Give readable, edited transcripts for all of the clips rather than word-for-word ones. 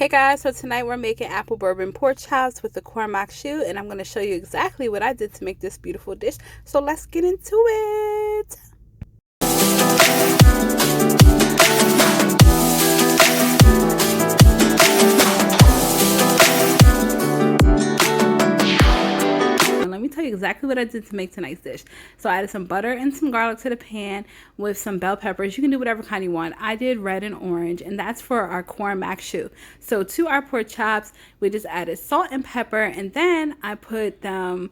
Hey guys, so tonight we're making apple bourbon pork chops with the corn maque choux, and I'm going to show you exactly what I did to make this beautiful dish. So let's get into it. Let me tell you exactly what I did to make tonight's dish. So I added some butter and some garlic to the pan with some bell peppers. You can do whatever kind you want. I did red and orange, and that's for our corn maque choux. So to our pork chops, we just added salt and pepper, and then I put them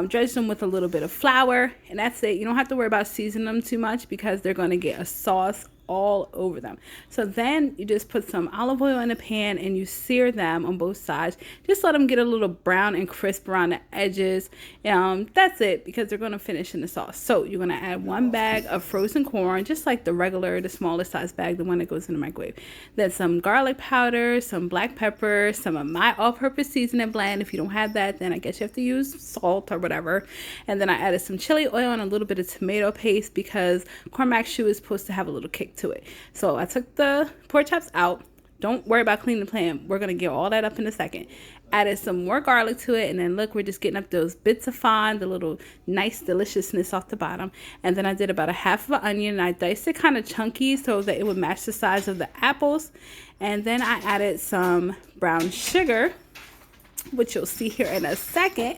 dredge them with a little bit of flour, and that's it. You don't have to worry about seasoning them too much because they're going to get a sauce all over them. So then you just put some olive oil in the pan and you sear them on both sides. Just let them get a little brown and crisp around the edges. That's it, because they're going to finish in the sauce. So you're going to add 1 bag of frozen corn, just like the regular, the smallest size bag, the one that goes in the microwave. Then some garlic powder, some black pepper, some of my all-purpose seasoning blend. If you don't have that, then I guess you have to use salt or whatever. And then I added some chili oil and a little bit of tomato paste because corn maque choux is supposed to have a little kick to it. So I took the pork chops out. Don't worry about cleaning the pan. We're going to get all that up in a second. Added some more garlic to it, and then look, we're just getting up those bits of fond, the little nice deliciousness off the bottom. And then I did about a half of an onion, and I diced it kind of chunky so that it would match the size of the apples. And then I added some brown sugar, which you'll see here in a second.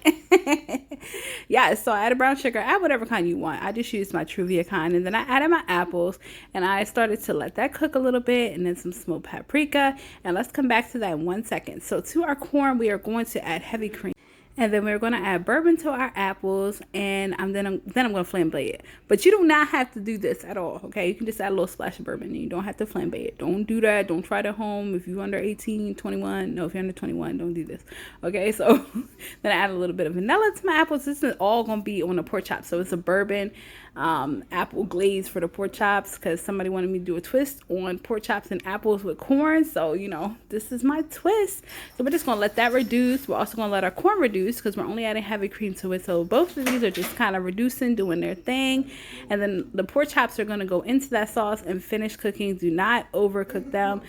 Yeah, so I added brown sugar. Add whatever kind you want. I just used my Truvia kind. And then I added my apples, and I started to let that cook a little bit, and then some smoked paprika. And let's come back to that in 1 second. So to our corn, we are going to add heavy cream. And then we're going to add bourbon to our apples, and then I'm going to flambe it. But you do not have to do this at all, okay? You can just add a little splash of bourbon, and you don't have to flambe it. Don't do that. Don't try it at home. If you're under 18, 21, no, if you're under 21, don't do this, okay? So then I add a little bit of vanilla to my apples. This is all going to be on the pork chop. So it's a bourbon apple glaze for the pork chops, because somebody wanted me to do a twist on pork chops and apples with corn. So, you know, this is my twist. So we're just going to let that reduce. We're also going to let our corn reduce because we're only adding heavy cream to it. So both of these are just kind of reducing, doing their thing. And then the pork chops are going to go into that sauce and finish cooking. Do not overcook them.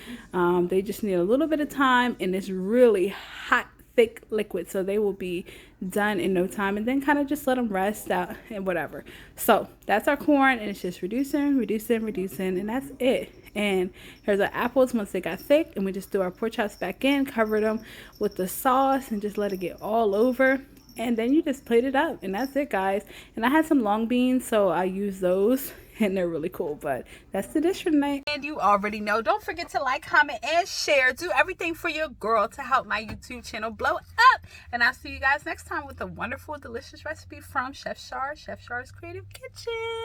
They just need a little bit of time, and it's really hot, thick liquid, so they will be done in no time. And then kind of just let them rest out and whatever. So that's our corn, and it's just reducing, and that's it. And here's our apples once they got thick, and we just threw our pork chops back in, covered them with the sauce, and just let it get all over. And then you just plate it up, and that's it, guys. And I had some long beans, so I used those, and they're really cool. But that's the dish for tonight. And you already know, don't forget to like, comment, and share. Do everything for your girl to help my YouTube channel blow up. And I'll see you guys next time with a wonderful, delicious recipe from Chef Char's Creative Kitchen.